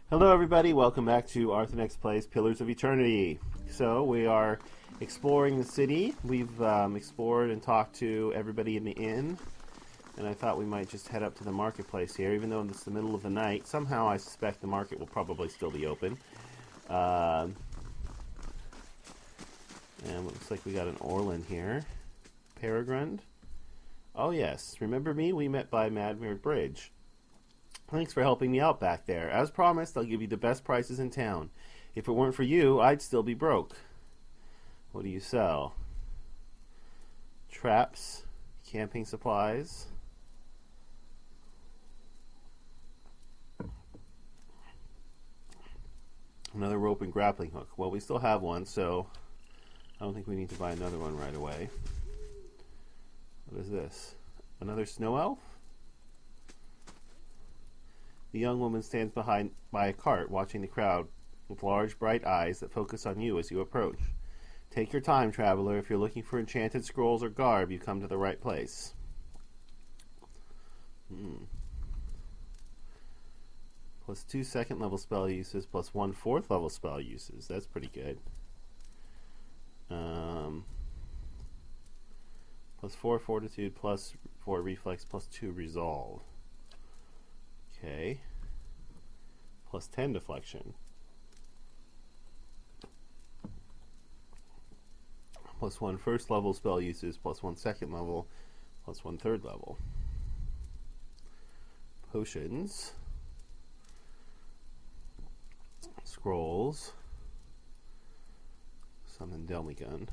Hello everybody, welcome back to Arthenex Plays Pillars of Eternity. So we are exploring the city. We've explored and talked to everybody in the inn, and I thought we might just head up to the marketplace here, even though it's the middle of the night. Somehow I suspect the market will probably still be open. And it looks like we got an Orland here. Peregrine. Oh yes, remember me? We met by Madmere Bridge. Thanks for helping me out back there. As promised, I'll give you the best prices in town. If it weren't for you, I'd still be broke. What do you sell? Traps, camping supplies. Another rope and grappling hook. Well, we still have one, so I don't think we need to buy another one right away. What is this? Another snow elf? The young woman stands by a cart, watching the crowd with large, bright eyes that focus on you as you approach. Take your time, traveler. If you're looking for enchanted scrolls or garb, you come to the right place. Plus 2 second level spell uses, plus 1 fourth level spell uses. That's pretty good. Plus 4 fortitude, plus 4 reflex, plus 2 resolve. Okay. Plus 10 deflection. Plus 1 first level spell uses, plus 1 second level, plus 1 third level. Potions. Scrolls. Summon Delmigun.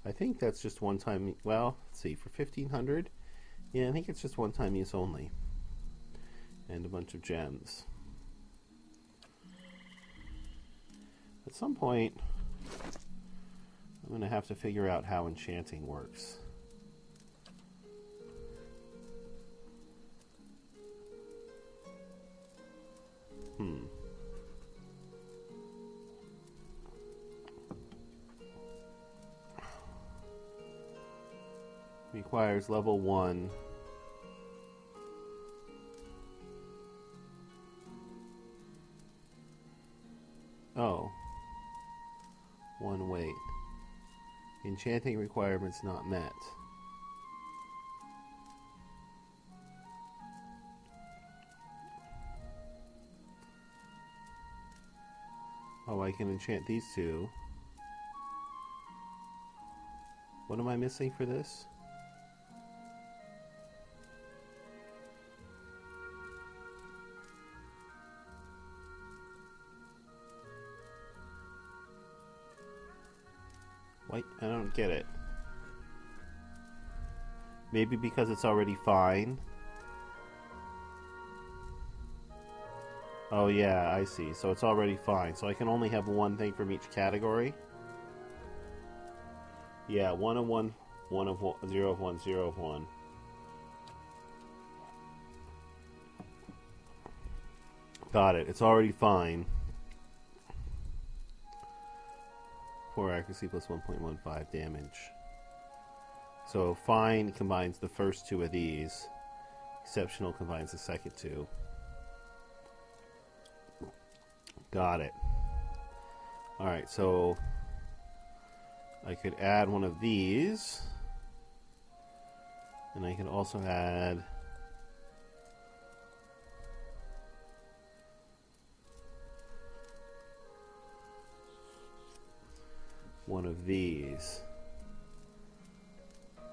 I think that's just one time, well, let's see, for 1500? Yeah, I think it's just one time use only. And a bunch of gems. At some point, I'm going to have to figure out how enchanting works. Requires level 1. Oh. 1 weight. Enchanting requirements not met. Oh, I can enchant these two. What am I missing for this? Wait, I don't get it. Maybe because it's already fine. Oh yeah, I see. So it's already fine. So I can only have one thing from each category. Yeah, 1 of 1, 1 of 1, 0 of 1, 0 of 1. Got it. It's already fine. 4 accuracy plus 1.15 damage. So fine combines the first 2 of these. Exceptional combines the second 2. Got it. Alright, so I could add one of these. And I could also add one of these.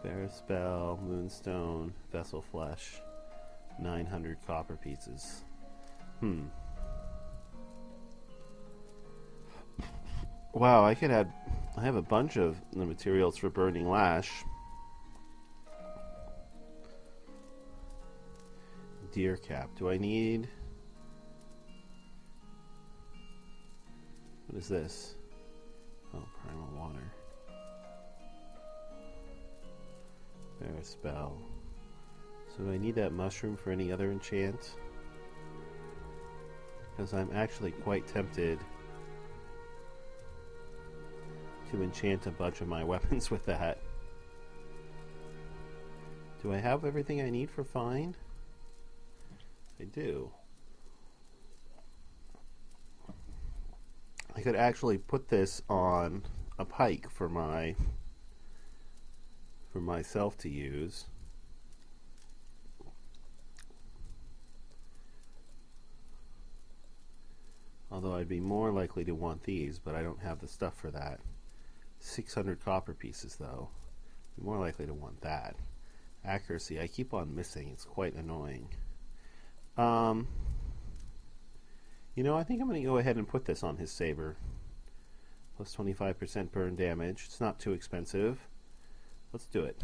Bear Spell, Moonstone, Vessel Flesh, 900 copper pieces. Wow, I have a bunch of the materials for Burning Lash. Deer Cap. Do I need... What is this? Oh, Primal Water. Bear Spell. So do I need that mushroom for any other enchant? Because I'm actually quite tempted to enchant a bunch of my weapons with that. Do I have everything I need for fine? I do. I could actually put this on a pike for myself to use. Although I'd be more likely to want these, but I don't have the stuff for that. 600 copper pieces, though. Be more likely to want that. Accuracy, I keep on missing. It's quite annoying. You know, I think I'm going to go ahead and put this on his saber. Plus 25% burn damage. It's not too expensive. Let's do it.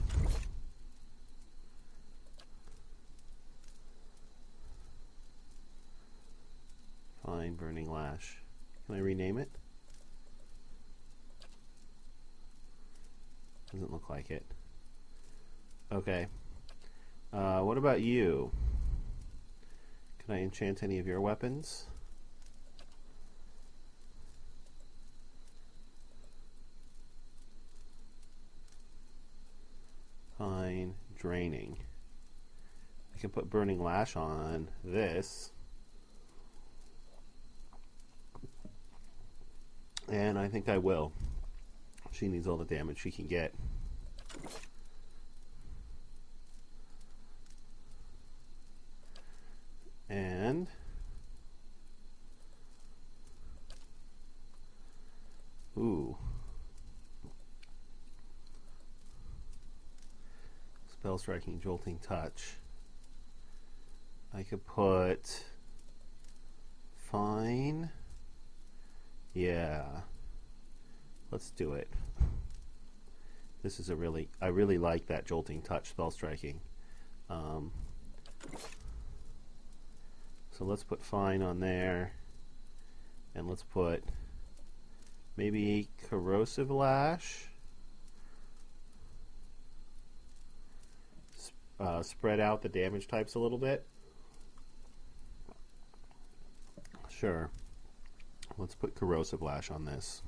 Fine, Burning Lash. Can I rename it? Doesn't look like it. Okay. What about you? Can I enchant any of your weapons? Fine, Draining. I can put Burning Lash on this. And I think I will. She needs all the damage she can get. And ooh. Spell Striking, Jolting Touch. I could put Fine. Yeah. Let's do it. This is I really like that Jolting Touch Spell Striking. So let's put Fine on there. And let's put maybe Corrosive Lash. Spread out the damage types a little bit. Sure. Let's put Corrosive Lash on this.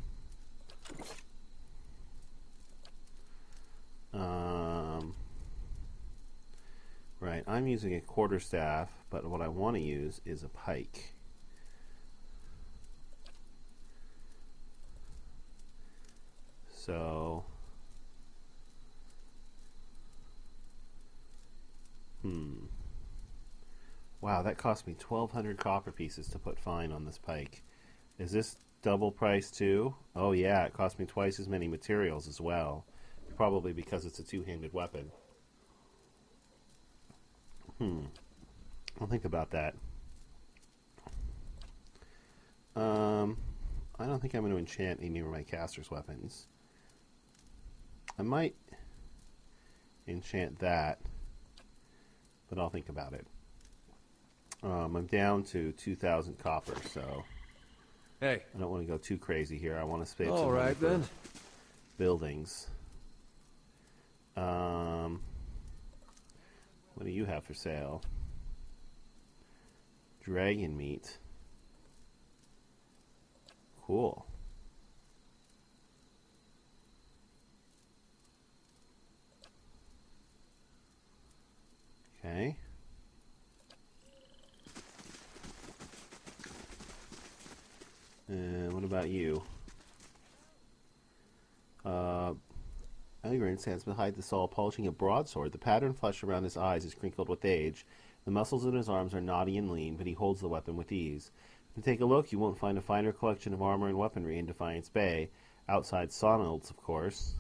Right, I'm using a quarterstaff, but what I want to use is a pike. So, wow, that cost me 1,200 copper pieces to put Fine on this pike. Is this double price too? Oh yeah, it cost me twice as many materials as well. Probably because it's a two-handed weapon. I'll think about that. I don't think I'm going to enchant any of my caster's weapons. I might enchant that, but I'll think about it. I'm down to 2,000 copper, so hey, I don't want to go too crazy here. I want to save all some money right for then. buildings. What do you have for sale? Dragon meat. Cool. Okay. And what about you? Elgrin stands beside the Saul, polishing a broadsword. The pattern flesh around his eyes is crinkled with age. The muscles in his arms are knotty and lean, but he holds the weapon with ease. To take a look, you won't find a finer collection of armor and weaponry in Defiance Bay, outside Sonild's, of course.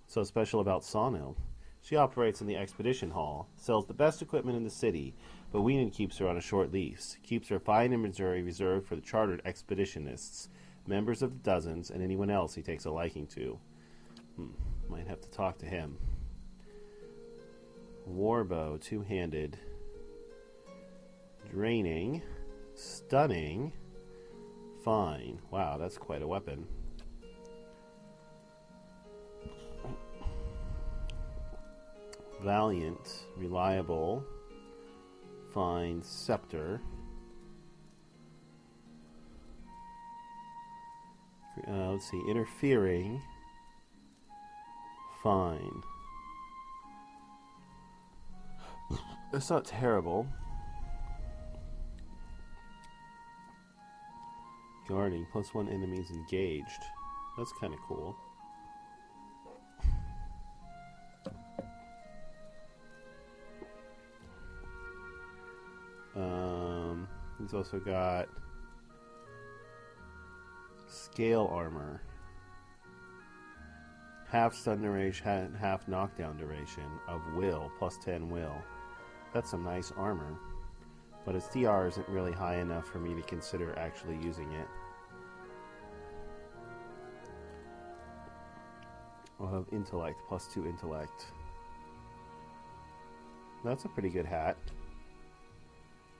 What's so special about Sonild? She operates in the Expedition Hall, sells the best equipment in the city, but Weenan keeps her on a short lease, keeps her fine inventory reserved for the chartered expeditionists, members of the dozens, and anyone else he takes a liking to. Might have to talk to him. Warbow, two-handed. Draining. Stunning. Fine. Wow, that's quite a weapon. Valiant. Reliable. Fine. Scepter. Let's see. Interfering. Fine. That's not terrible. Guarding, +1 enemies engaged. That's kind of cool. He's also got scale armor. Half stun duration, half knockdown duration of will, +10 will. That's some nice armor. But its DR isn't really high enough for me to consider actually using it. I'll have intellect, +2 intellect. That's a pretty good hat.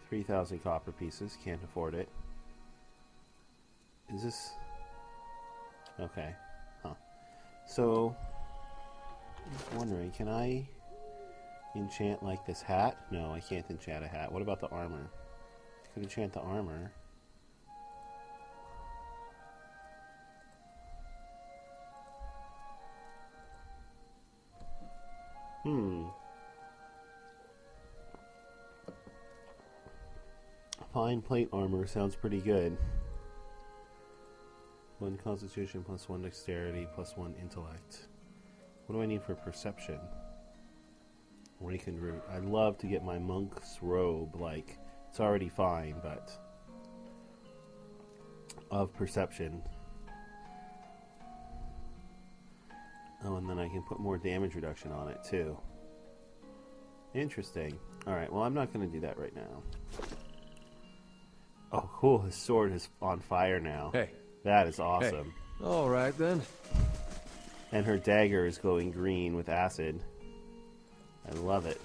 3,000 copper pieces, can't afford it. Is this... Okay. Huh. So, I'm just wondering, can I enchant like this hat? No, I can't enchant a hat. What about the armor? I could enchant the armor. Fine plate armor sounds pretty good. 1 constitution, +1 dexterity, +1 intellect. What do I need for perception? Awakened root. I'd love to get my monk's robe, like, it's already fine, but of perception. Oh, and then I can put more damage reduction on it, too. Interesting. Alright, well, I'm not going to do that right now. Oh, cool. His sword is on fire now. Hey. That is awesome. Hey. All right, then. And her dagger is glowing green with acid. I love it.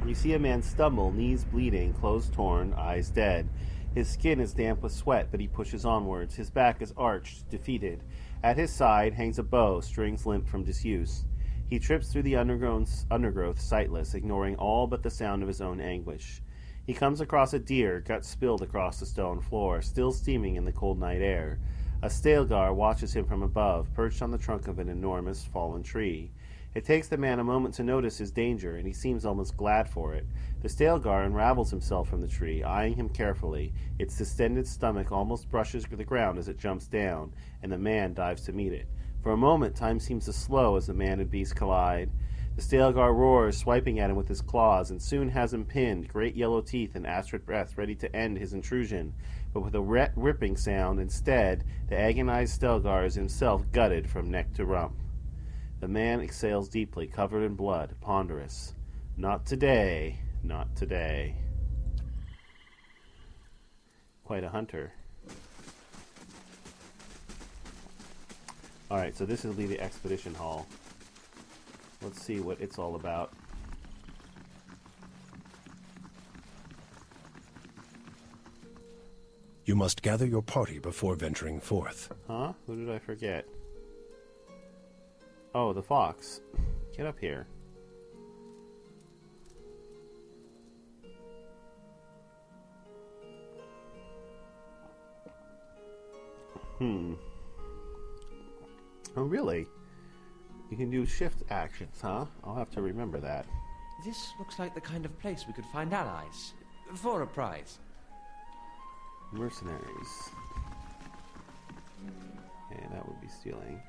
You see a man stumble, knees bleeding, clothes torn, eyes dead. His skin is damp with sweat, but he pushes onwards. His back is arched, defeated. At his side hangs a bow, strings limp from disuse. He trips through the undergrowth, sightless, ignoring all but the sound of his own anguish. He comes across a deer, guts spilled across the stone floor, still steaming in the cold night air. A Stalgar watches him from above, perched on the trunk of an enormous fallen tree. It takes the man a moment to notice his danger, and he seems almost glad for it. The Stalgar unravels himself from the tree, eyeing him carefully. Its distended stomach almost brushes the ground as it jumps down, and the man dives to meet it. For a moment, time seems to slow as the man and beast collide. The Stalgar roars, swiping at him with his claws, and soon has him pinned, great yellow teeth and acrid breath ready to end his intrusion. But with a ripping sound, instead, the agonized Stalgar is himself gutted from neck to rump. The man exhales deeply, covered in blood, ponderous. Not today, not today. Quite a hunter. Alright, so this will be the expedition hall. Let's see what it's all about. You must gather your party before venturing forth. Huh? Who did I forget? Oh, the fox. Get up here. Oh, really? You can do shift actions, huh? I'll have to remember that. This looks like the kind of place we could find allies. For a prize. Mercenaries. Okay, that would be stealing.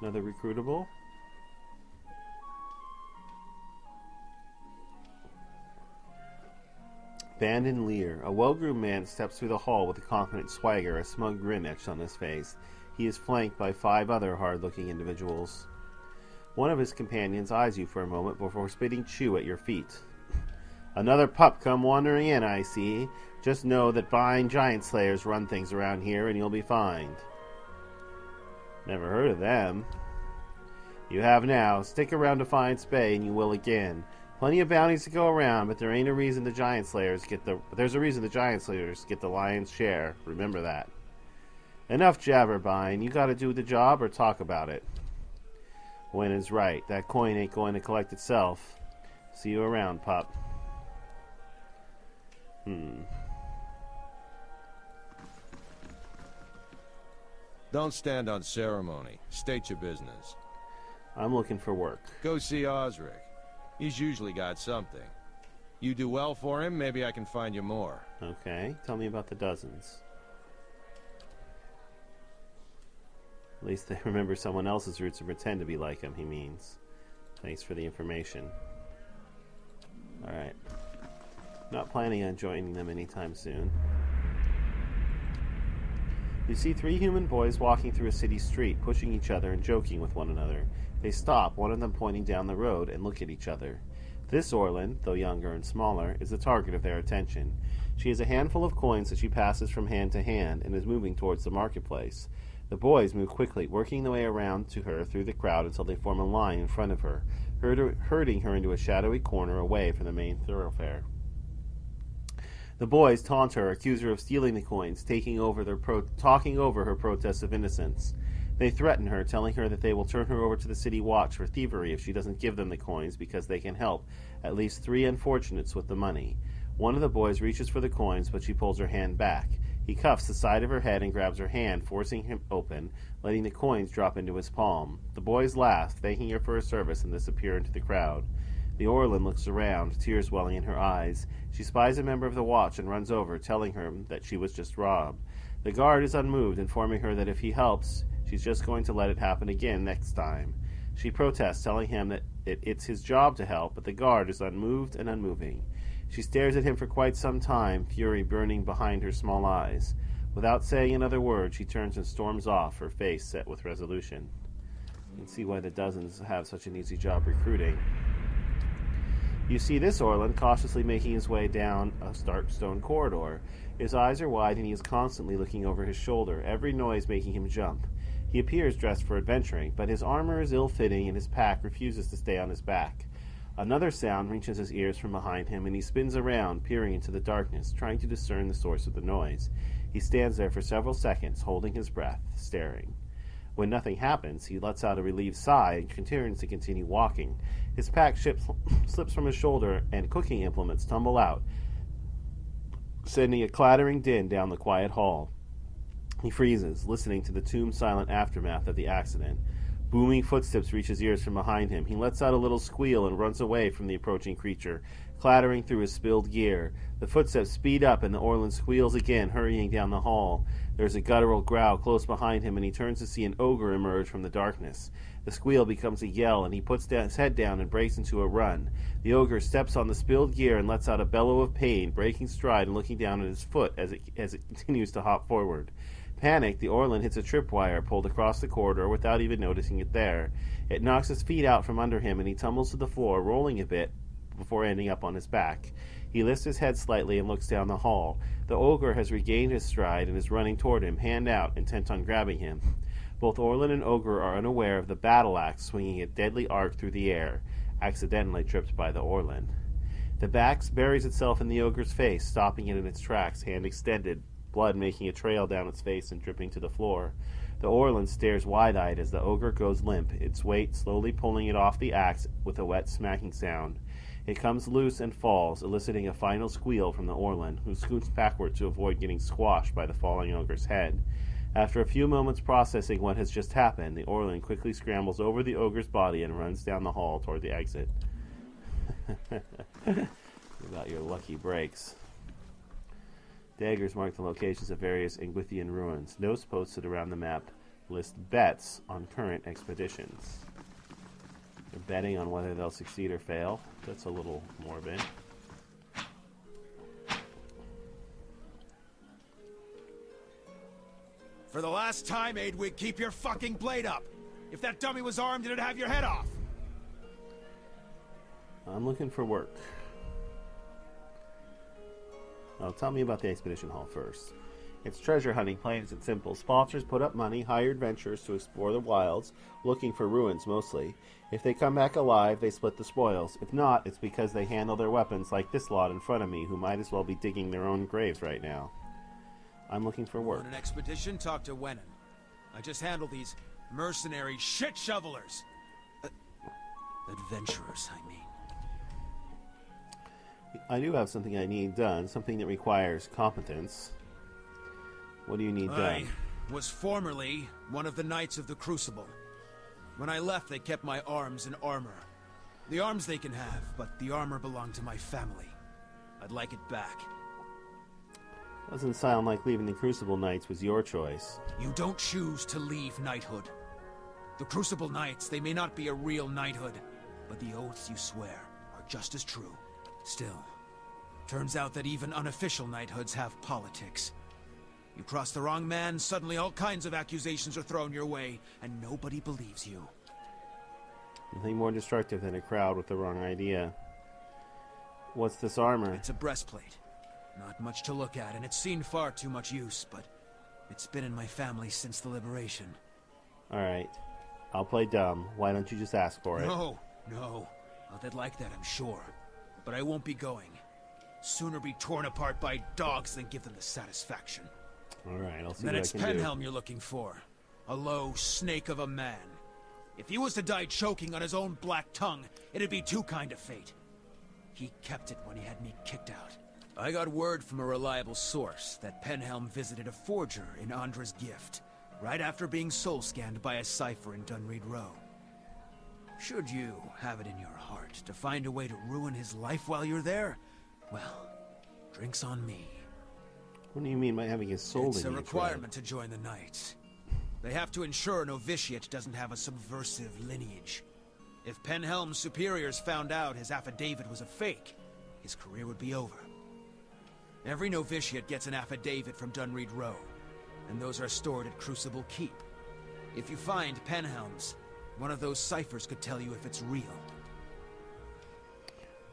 Another recruitable? Bandon Lear. A well-groomed man steps through the hall with a confident swagger, a smug grin etched on his face. He is flanked by 5 other hard-looking individuals. One of his companions eyes you for a moment before spitting chew at your feet. Another pup come wandering in, I see. Just know that fine giant slayers run things around here and you'll be fined. Never heard of them. You have now. Stick around to find Spay and you will again. Plenty of bounties to go around, but there's a reason the giant slayers get the lion's share. Remember that. Enough jabberbine. You gotta do the job or talk about it. When is right. That coin ain't going to collect itself. See you around, pup. Don't stand on ceremony. State your business. I'm looking for work. Go see Osric. He's usually got something. You do well for him, maybe I can find you more. Okay, tell me about the dozens. At least they remember someone else's roots and pretend to be like him, he means. Thanks for the information. Alright. Not planning on joining them anytime soon. You see 3 human boys walking through a city street, pushing each other and joking with one another. They stop, one of them pointing down the road, and look at each other. This Orlin, though younger and smaller, is the target of their attention. She has a handful of coins that she passes from hand to hand and is moving towards the marketplace. The boys move quickly, working their way around to her through the crowd until they form a line in front of her, herding her into a shadowy corner away from the main thoroughfare. The boys taunt her, accuse her of stealing the coins, talking over her protests of innocence. They threaten her, telling her that they will turn her over to the city watch for thievery if she doesn't give them the coins because they can help at least 3 unfortunates with the money. One of the boys reaches for the coins, but she pulls her hand back. He cuffs the side of her head and grabs her hand, forcing him open, letting the coins drop into his palm. The boys laugh, thanking her for her service, and disappear into the crowd. The Orlin looks around, tears welling in her eyes. She spies a member of the watch and runs over, telling him that she was just robbed. The guard is unmoved, informing her that if he helps, she's just going to let it happen again next time. She protests, telling him that it's his job to help, but the guard is unmoved and unmoving. She stares at him for quite some time, fury burning behind her small eyes. Without saying another word, she turns and storms off, her face set with resolution. You can see why the dozens have such an easy job recruiting. You see this Orlin cautiously making his way down a stark stone corridor. His eyes are wide and he is constantly looking over his shoulder, every noise making him jump. He appears dressed for adventuring, but his armor is ill-fitting and his pack refuses to stay on his back. Another sound reaches his ears from behind him, and he spins around, peering into the darkness, trying to discern the source of the noise. He stands there for several seconds, holding his breath, staring. When nothing happens, he lets out a relieved sigh and continues to continue walking. His pack slips from his shoulder, and cooking implements tumble out, sending a clattering din down the quiet hall. He freezes, listening to the tomb-silent aftermath of the accident. Booming footsteps reach his ears from behind him. He lets out a little squeal and runs away from the approaching creature, clattering through his spilled gear. The footsteps speed up, and the Orlin squeals again, hurrying down the hall. There's a guttural growl close behind him, and he turns to see an ogre emerge from the darkness. The squeal becomes a yell, and he puts his head down and breaks into a run. The ogre steps on the spilled gear and lets out a bellow of pain, breaking stride and looking down at his foot as it continues to hop forward. Panicked, the Orlin hits a tripwire pulled across the corridor without even noticing it there. It knocks his feet out from under him, and he tumbles to the floor, rolling a bit before ending up on his back. He lifts his head slightly and looks down the hall. The ogre has regained his stride and is running toward him, hand out, intent on grabbing him. Both Orlin and ogre are unaware of the battle axe swinging a deadly arc through the air, accidentally tripped by the Orlin. The axe buries itself in the ogre's face, stopping it in its tracks, hand extended, blood making a trail down its face and dripping to the floor. The Orlin stares wide-eyed as the ogre goes limp, its weight slowly pulling it off the axe with a wet smacking sound. It comes loose and falls, eliciting a final squeal from the Orlin, who scoots backward to avoid getting squashed by the falling ogre's head. After a few moments processing what has just happened, the Orlin quickly scrambles over the ogre's body and runs down the hall toward the exit. You got your lucky breaks. Daggers mark the locations of various Ingwithian ruins. Notes posted around the map list bets on current expeditions. They're betting on whether they'll succeed or fail. That's a little morbid. For the last time, Aidwig, keep your fucking blade up! If that dummy was armed, it'd have your head off! I'm looking for work. Oh, tell me about the expedition hall first. It's treasure hunting, plain and simple. Sponsors put up money, hire adventurers to explore the wilds, looking for ruins mostly. If they come back alive, they split the spoils. If not, it's because they handle their weapons like this lot in front of me, who might as well be digging their own graves right now. I'm looking for work. On an expedition, talk to Wenon. I just handle these mercenary shit shovelers. Adventurers, I mean. I do have something I need done, something that requires competence. What do you need done? I was formerly one of the Knights of the Crucible. When I left, they kept my arms and armor. The arms they can have, but the armor belonged to my family. I'd like it back. Doesn't sound like leaving the Crucible Knights was your choice. You don't choose to leave knighthood. The Crucible Knights, they may not be a real knighthood, but the oaths you swear are just as true. Still, turns out that even unofficial knighthoods have politics. You cross the wrong man, suddenly all kinds of accusations are thrown your way, and nobody believes you. Nothing more destructive than a crowd with the wrong idea. What's this armor? It's a breastplate. Not much to look at, and it's seen far too much use, but it's been in my family since the liberation. Alright. I'll play dumb. Why don't you just ask for it? No. They'd like that, I'm sure. But I won't be going. Sooner be torn apart by dogs than give them the satisfaction. Alright, I'll see Then what it's I can do. Penhelm you're looking for. A low snake of a man. If he was to die choking on his own black tongue, it'd be too kind of fate. He kept it when he had me kicked out. I got word from a reliable source that Penhelm visited a forger in Andra's gift, right after being soul-scanned by a cipher in Dunreed Row. Should you have it in your heart to find a way to ruin his life while you're there, well, drinks on me. What do you mean by having his soul It's in a you, requirement to join the Knights. They have to ensure a novitiate doesn't have a subversive lineage. If Penhelm's superiors found out his affidavit was a fake, his career would be over. Every novitiate gets an affidavit from Dunreed Row, and those are stored at Crucible Keep. If you find Penhelm's, one of those ciphers could tell you if it's real.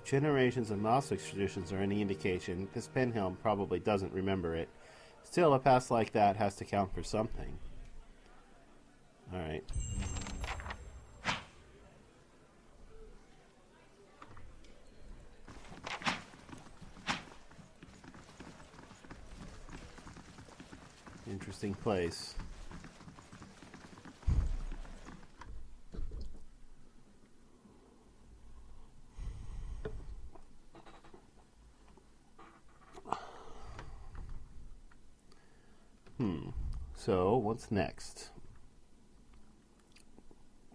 Generations of Gnostic traditions are any indication. This Penhelm probably doesn't remember it. Still, a past like that has to count for something. Alright. Interesting place. So, what's next?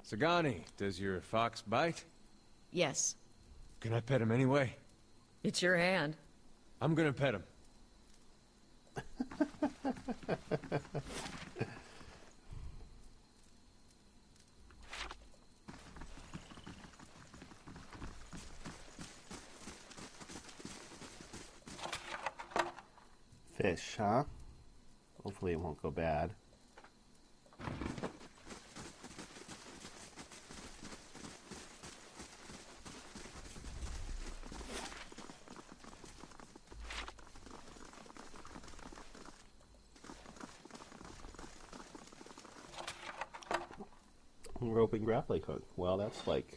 Sagani, does your fox bite? Yes. Can I pet him anyway? It's your hand. I'm gonna pet him. Fish, huh? Hopefully it won't go bad. Rope and grappling hook. Well, that's like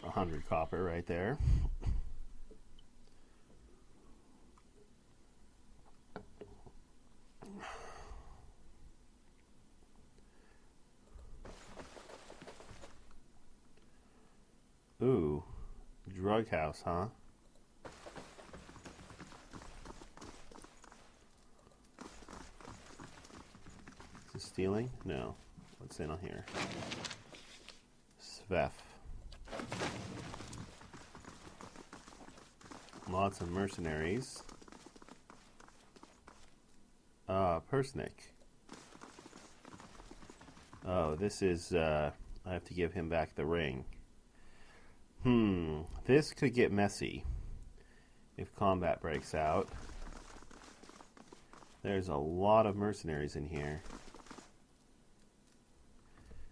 100 copper right there. Ooh, drug house, huh? Is this stealing? No. What's in on here? Svef. Lots of mercenaries. Purnisc. Oh, this is, I have to give him back the ring. This could get messy if combat breaks out. There's a lot of mercenaries in here.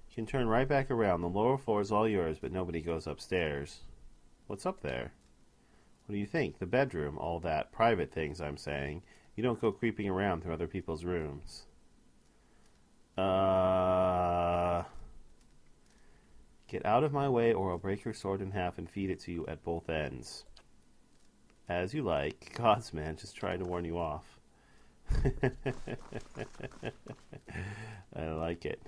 You can turn right back around. The lower floor is all yours, but nobody goes upstairs. What's up there? What do you think? The bedroom, all that private things I'm saying. You don't go creeping around through other people's rooms. Get out of my way or I'll break your sword in half and feed it to you at both ends. As you like. Gods, man, just trying to warn you off. I like it.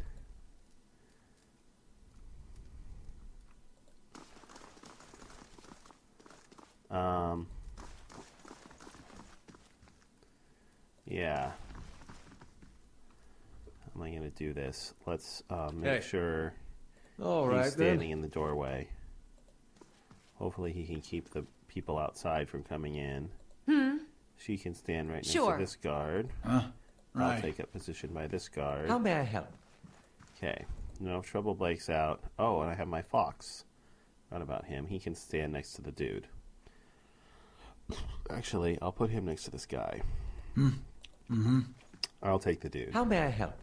Yeah. How am I going to do this? Let's make sure All he's right, standing then. in the doorway. Hopefully he can keep the people outside from coming in. She can stand right next Sure. to this guard. Right. I'll take up position by this guard. How may I help? Okay. No trouble breaks out. Oh, and I have my fox. What about him? He can stand next to the dude. Actually, I'll put him next to this guy. I'll take the dude. How may I help?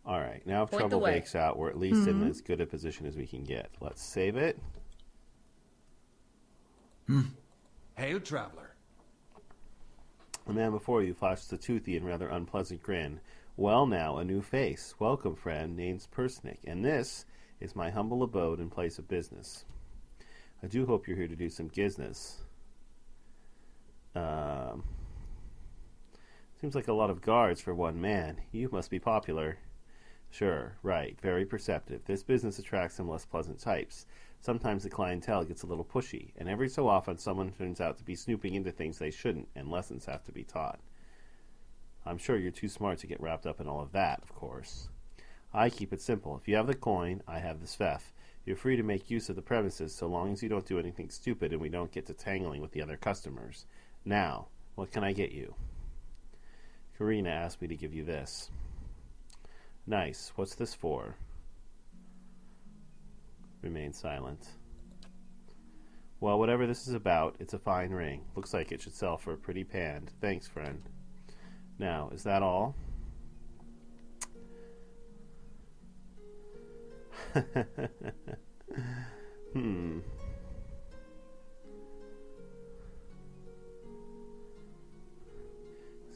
All right. Now if Point trouble the way. breaks out, we're at least in as good a position as we can get. Let's save it. Hail, traveler. The man before you flashes a toothy and rather unpleasant grin. Well now, a new face. Welcome, friend. Name's Purnisc, and this is my humble abode and place of business. I do hope you're here to do some business. Seems like a lot of guards for one man. You must be popular. Sure, right. Very perceptive. This business attracts some less pleasant types. Sometimes the clientele gets a little pushy, and every so often someone turns out to be snooping into things they shouldn't, and lessons have to be taught. I'm sure you're too smart to get wrapped up in all of that, of course. I keep it simple. If you have the coin, I have the svef. You're free to make use of the premises so long as you don't do anything stupid and we don't get to tangling with the other customers. Now, what can I get you? Karina asked me to give you this. Nice. What's this for? Remain silent. Well, whatever this is about, it's a fine ring. Looks like it should sell for a pretty pand. Thanks, friend. Now, is that all?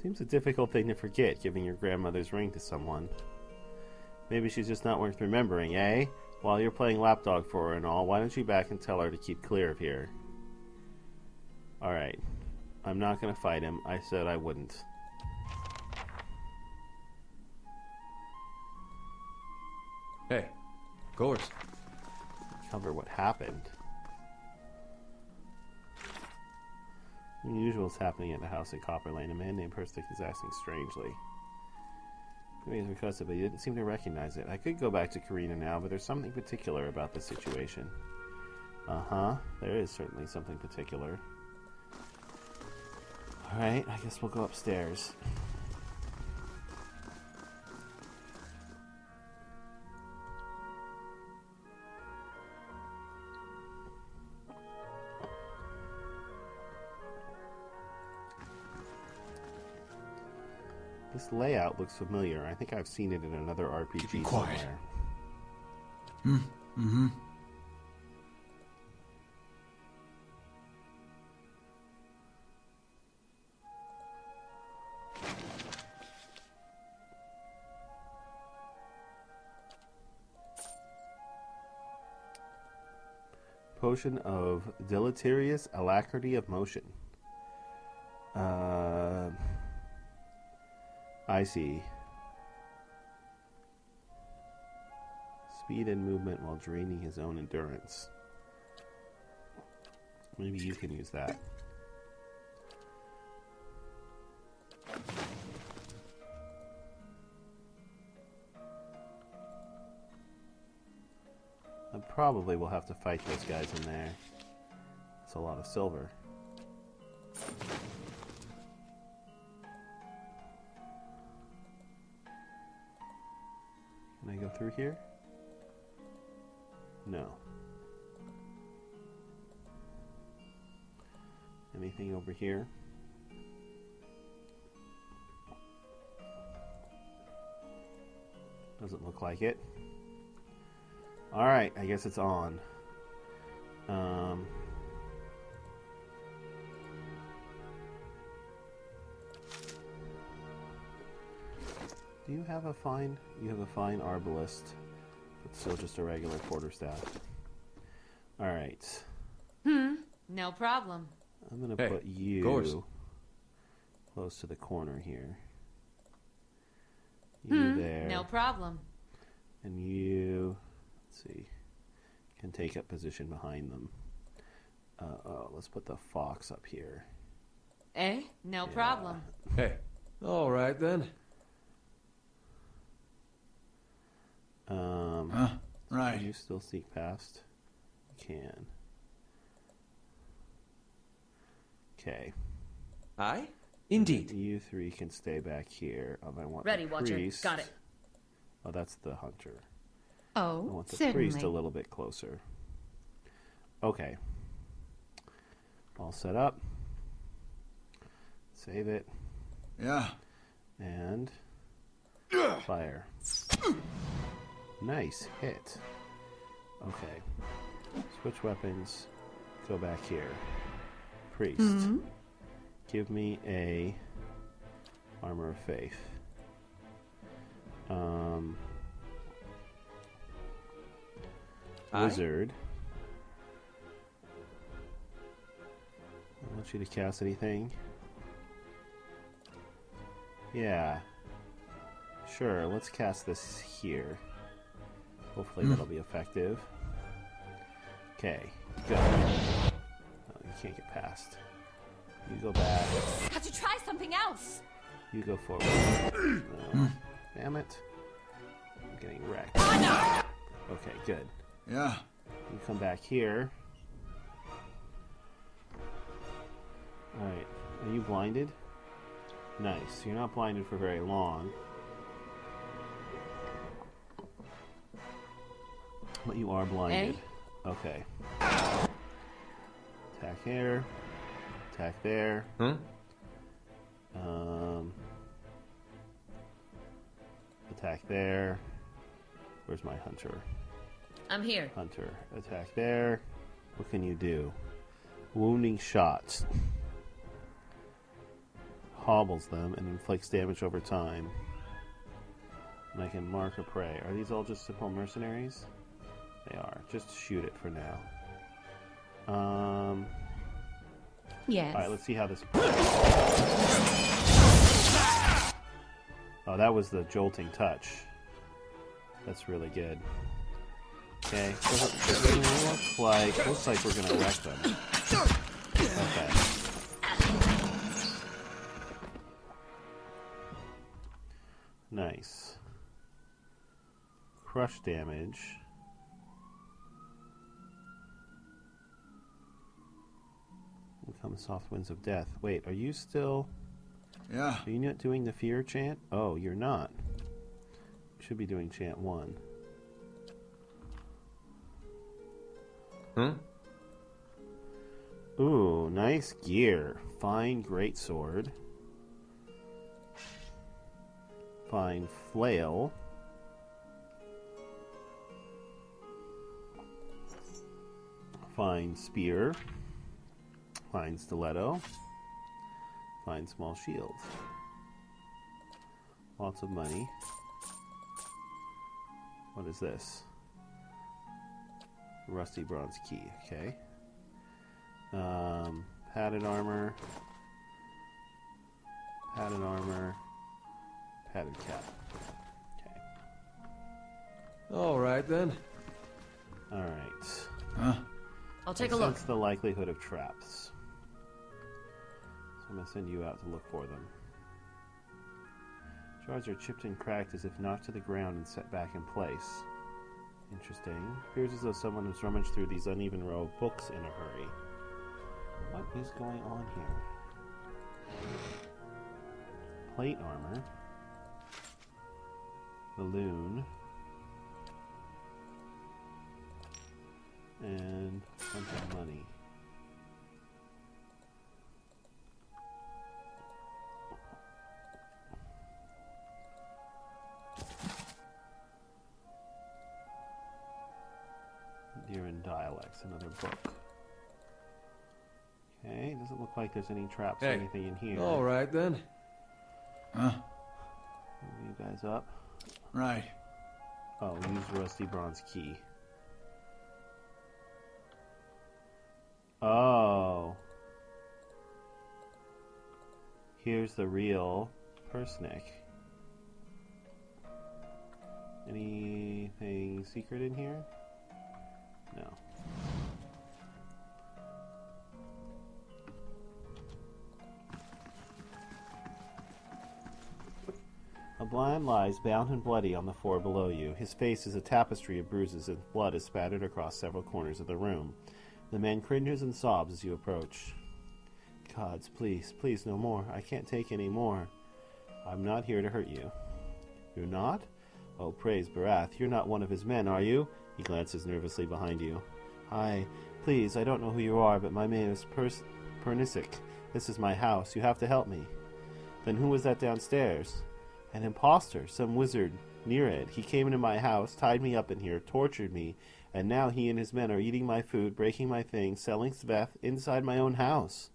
Seems a difficult thing to forget, giving your grandmother's ring to someone. Maybe she's just not worth remembering, eh? While you're playing lapdog for her and all, why don't you back and tell her to keep clear of here? Alright. I'm not gonna fight him. I said I wouldn't. Hey, of course. Cover what happened. Unusual is happening at the house in Copper Lane. A man named Purnisc is acting strangely. He was requested, but he didn't seem to recognize it. I could go back to Karina now, but there's something particular about this situation. Uh-huh. There is certainly something particular. Alright, I guess we'll go upstairs. This layout looks familiar. I think I've seen it in another RPG Keep quiet. somewhere. Potion of deleterious alacrity of motion. I see. Speed and movement while draining his own endurance. Maybe you can use that. I probably will have to fight those guys in there. It's a lot of silver. Can I go through here? No. Anything over here? Doesn't look like it. Alright, I guess it's on. Do you have a fine? You have a fine arbalist, but still just a regular quarterstaff. Alright. No problem. I'm gonna Hey, put of you course. close to the corner here. You there. No problem. And you, let's see, can take up position behind them. Let's put the fox up here. Eh? No problem. Hey, All right, then. Can Right. you still sneak past? You can. Okay. Aye? Indeed. You three can stay back here. I want Ready, the Watcher. priest. Got it. Oh, that's the hunter. I Oh, want the certainly. priest a little bit closer. Okay. All set up. Save it. Yeah. And fire. Nice hit. Okay. Switch weapons. Go back here. Priest. Give me a armor of faith. Aye? Wizard. I want you to cast anything. Yeah. Sure, let's cast this here. Hopefully that'll be effective. Okay, go. Oh, you can't get past. You go back. Have to try something else. You go forward. No. Damn it. I'm getting wrecked. Okay, good. Yeah. You come back here. Alright. Are you blinded? Nice. You're not blinded for very long. But you are blinded. Okay. Attack here. Attack there. Attack there. Where's my hunter? I'm here. Hunter. Attack there. What can you do? Wounding shots. Hobbles them and inflicts damage over time. And I can mark a prey. Are these all just simple mercenaries? They are. Just shoot it for now. Yes. Alright, let's see how this... Oh, that was the jolting touch. That's really good. Okay, looks like we're gonna wreck them. Okay. Nice. Crush damage. Become soft winds of death. Wait, are you still... Yeah. Are you not doing the fear chant? Oh, you're not. You should be doing chant 1. Ooh, nice gear. Fine greatsword. Fine flail. Fine spear. Fine stiletto. Fine small shield. Lots of money. What is this? Rusty bronze key. Okay. Padded armor. Padded armor. Padded cap. Okay. All right, then. Alright. Huh? I'll take a look. Sense the likelihood of traps. So I'm going to send you out to look for them. Shards are chipped and cracked as if knocked to the ground and set back in place. Interesting. Appears as though someone has rummaged through these uneven row of books in a hurry. What is going on here? Plate armor. Balloon. And a bunch of money. Deer and Dialects, another book. Okay, doesn't look like there's any traps or Hey. anything in here. All right, then. Huh? Move you guys up. Right. Oh, use rusty bronze key. Oh. Here's the real Purnisc. Anything secret in here? No. A blind lies bound and bloody on the floor below you. His face is a tapestry of bruises and blood is spattered across several corners of the room. The man cringes and sobs as you approach. Gods, please, please, no more. I can't take any more. I'm not here to hurt you. You're not? Oh, praise Barath. You're not one of his men, are you? He glances nervously behind you. Hi. Please, I don't know who you are, but my name is Purnisc. This is my house. You have to help me. Then who was that downstairs? An imposter, some wizard, Nered. He came into my house, tied me up in here, tortured me, and now he and his men are eating my food, breaking my things, selling Sveth inside my own house.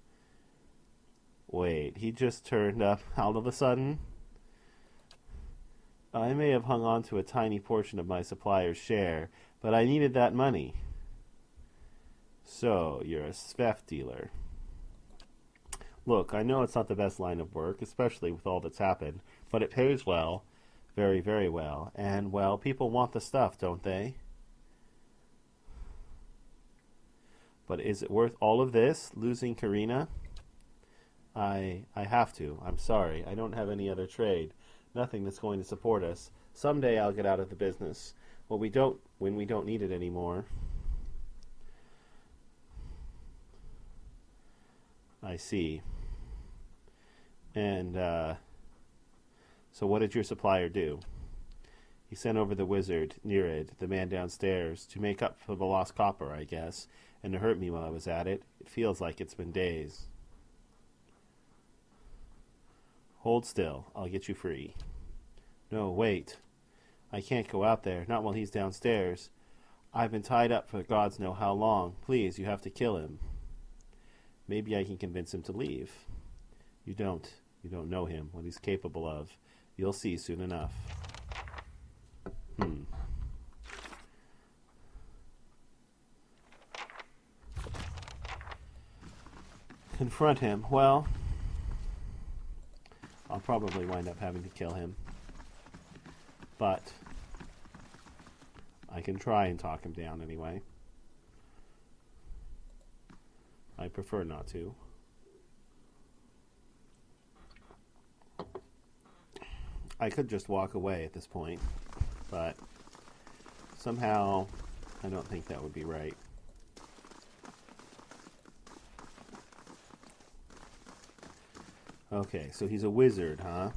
Wait, he just turned up all of a sudden? I may have hung on to a tiny portion of my supplier's share, but I needed that money. So, you're a Sveth dealer. Look, I know it's not the best line of work, especially with all that's happened, but it pays well. Very, very well. And, well, people want the stuff, don't they? But is it worth all of this, losing Karina? I have to. I'm sorry. I don't have any other trade. Nothing that's going to support us. Someday I'll get out of the business. When we don't need it anymore. I see. And, so what did your supplier do? He sent over the wizard, Nered, the man downstairs, to make up for the lost copper, I guess, and to hurt me while I was at it. It feels like it's been days. Hold still. I'll get you free. No, wait. I can't go out there, not while he's downstairs. I've been tied up for gods know how long. Please, you have to kill him. Maybe I can convince him to leave. You don't. You don't know him, what he's capable of. You'll see soon enough. Confront him. Well, I'll probably wind up having to kill him. But I can try and talk him down anyway. I prefer not to. I could just walk away at this point, but somehow I don't think that would be right. Okay, so he's a wizard, huh?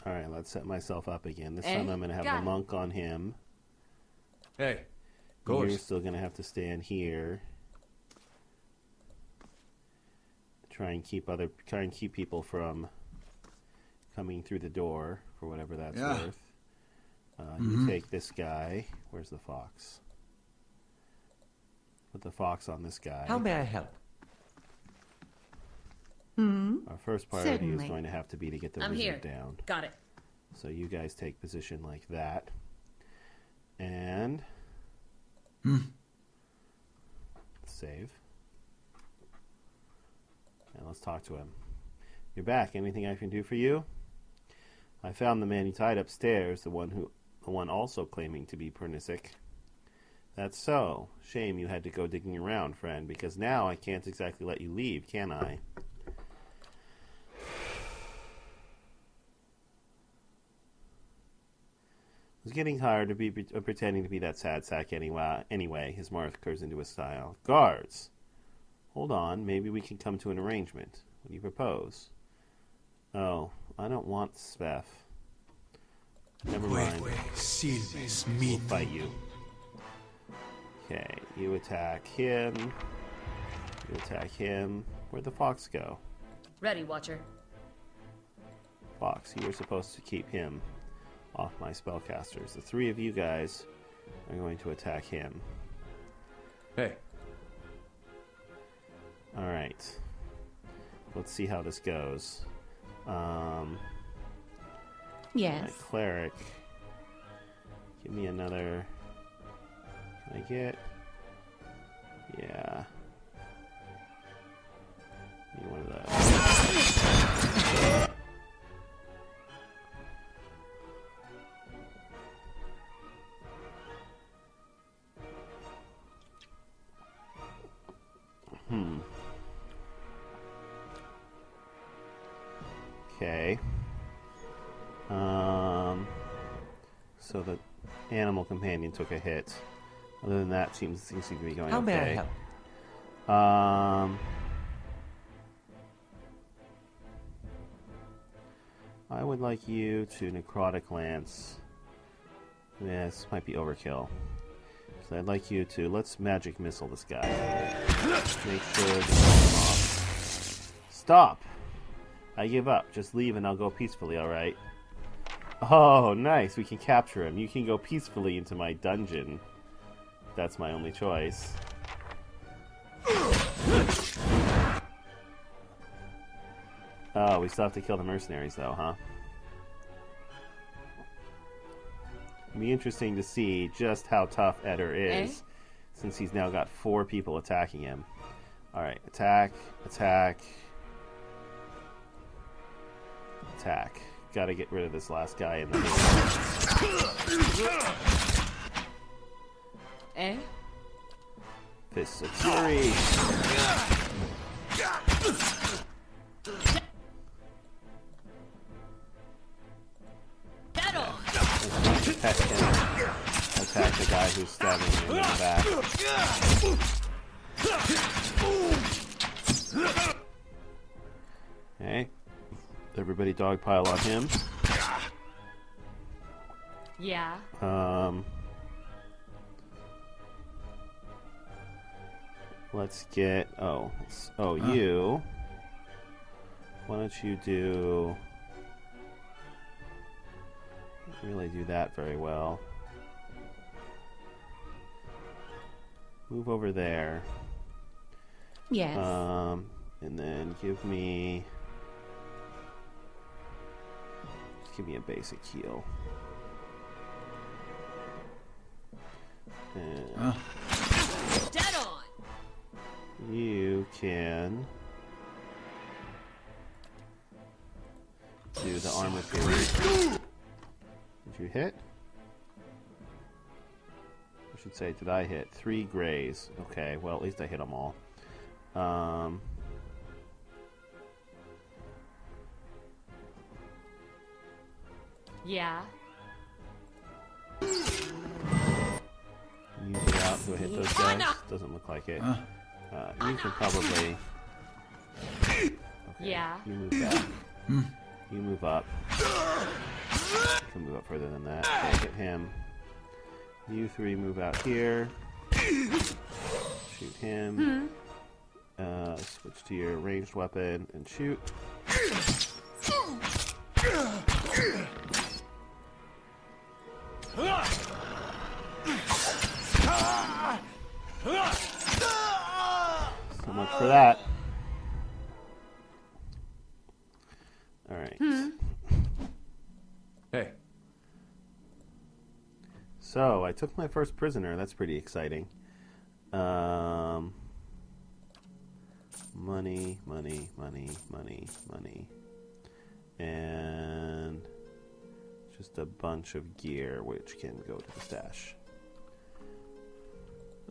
Alright, let's set myself up again. This time I'm going to have the monk on him. Hey, of course. You're still going to have to stand here. Try and keep people from coming through the door, for whatever that's worth. You take this guy. Where's the fox? Put the fox on this guy. How may I help? Our first priority Certainly. is going to have to be to get the I'm wizard here. down. Got it. So you guys take position like that. And save. And let's talk to him. You're back. Anything I can do for you? I found the man you tied upstairs, the one also claiming to be Purnisc. That's so. Shame you had to go digging around, friend, because now I can't exactly let you leave, can I? I was getting tired of pretending to be that sad sack anyway, his mouth curves into a style. Guards! Hold on, maybe we can come to an arrangement. What do you propose? Oh, I don't want Sveth. Never mind. We'll fight you. Okay, you attack him. You attack him. Where'd the fox go? Ready, Watcher. Fox, you were supposed to keep him off my spellcasters. The three of you guys are going to attack him. Hey. Alright. Let's see how this goes. Yes. My cleric. Give me another. Can I get? Yeah. Give me one of those. Okay. So the animal companion took a hit. Other than that, things seem to be going okay. How may I help? I would like you to necrotic lance. Yeah, this might be overkill. So I'd like you to, let's magic missile this guy. Make sure to off. Stop! I give up. Just leave and I'll go peacefully, alright? Oh, nice. We can capture him. You can go peacefully into my dungeon. That's my only choice. Oh, we still have to kill the mercenaries though, huh? It'll be interesting to see just how tough Eder is, since he's now got 4 people attacking him. Alright, attack, attack, attack. Gotta get rid of this last guy in the middle. Fists of Fury. Attack him. Attack the guy who's stabbing him in the back. Okay. Everybody dogpile on him. Yeah. Let's get... you. Why don't you do... Don't really do that very well. Move over there. Yes. And then give me... Just give me a basic heal. And Dead on. you can do the armor piercing. Did you hit? I should say, did I hit? 3 grays. Okay, well, at least I hit them all. Yeah. Use it out to hit those guys. Doesn't look like it. You can probably... Okay, Yeah. you move back. You move up. You can move up further than that. Okay, hit him. You 3 move out here. Shoot him. Switch to your ranged weapon and shoot. So much for that. Alright. Hey. So, I took my first prisoner. That's pretty exciting. Money, money, money, money, money. And just a bunch of gear, which can go to the stash.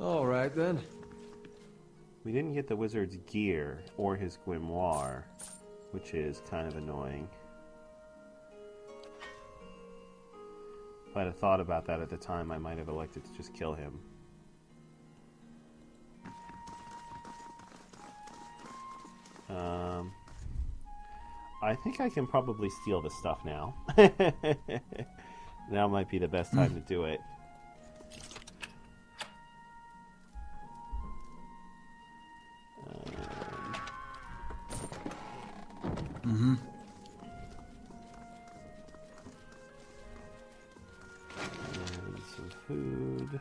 All right, then. We didn't get the wizard's gear or his grimoire, which is kind of annoying. If I'd have thought about that at the time, I might have elected to just kill him. I think I can probably steal this stuff now. Now might be the best time to do it. And some food.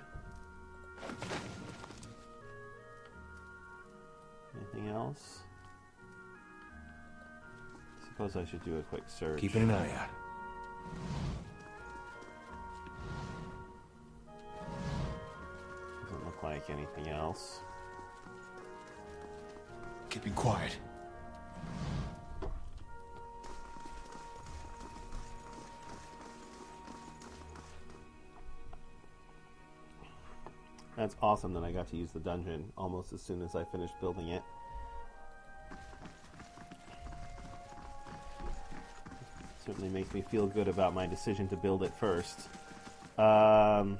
Anything else? Suppose I should do a quick search. Keeping an eye out. Doesn't look like anything else. Keeping quiet. That's awesome that I got to use the dungeon almost as soon as I finished building it. Certainly makes me feel good about my decision to build it first. Alright.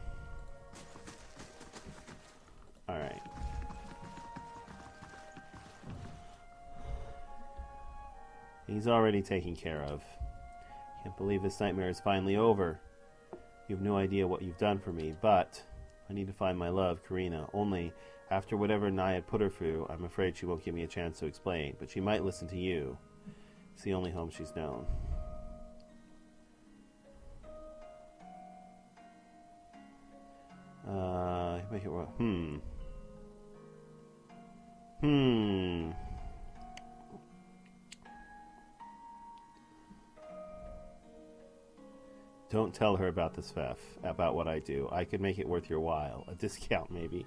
He's already taken care of. Can't believe this nightmare is finally over. You have no idea what you've done for me, but I need to find my love, Karina. Only, after whatever Naiad put her through, I'm afraid she won't give me a chance to explain, but she might listen to you. It's the only home she's known. Make it work. Don't tell her about this, Fef, about what I do. I could make it worth your while. A discount, maybe.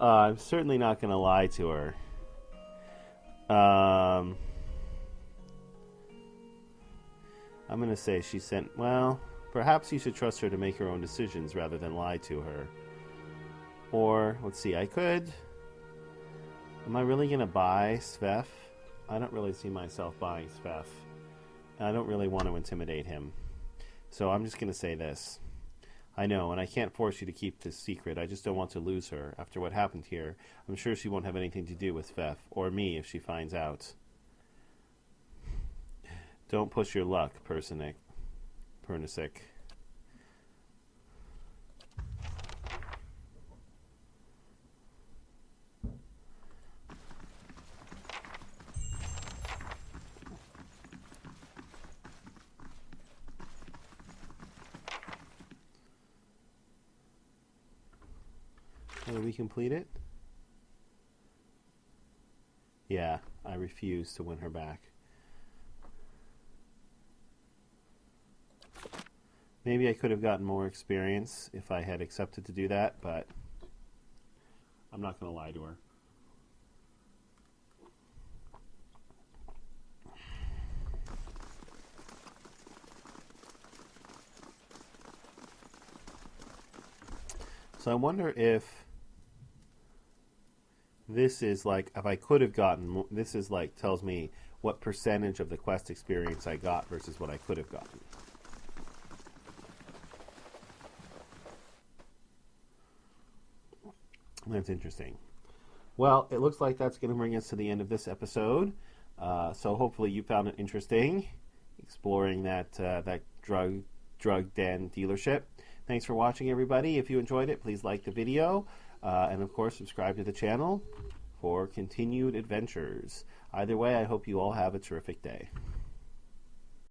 I'm certainly not going to lie to her. I'm going to say she sent... Well, perhaps you should trust her to make her own decisions rather than lie to her. Or, let's see, I could... Am I really going to buy Svef? I don't really see myself buying Svef. I don't really want to intimidate him. So I'm just going to say this. I know, and I can't force you to keep this secret. I just don't want to lose her. After what happened here, I'm sure she won't have anything to do with Svef, or me if she finds out. Don't push your luck, Purnisc. Did we complete it? Yeah, I refuse to win her back. Maybe I could have gotten more experience if I had accepted to do that, but I'm not going to lie to her. So I wonder if this is like, if I could have gotten, this is like, tells me what percentage of the quest experience I got versus what I could have gotten. That's interesting. Well, it looks like that's going to bring us to the end of this episode. So hopefully you found it interesting, exploring that drug den dealership. Thanks for watching, everybody. If you enjoyed it, please like the video. And, of course, subscribe to the channel for continued adventures. Either way, I hope you all have a terrific day.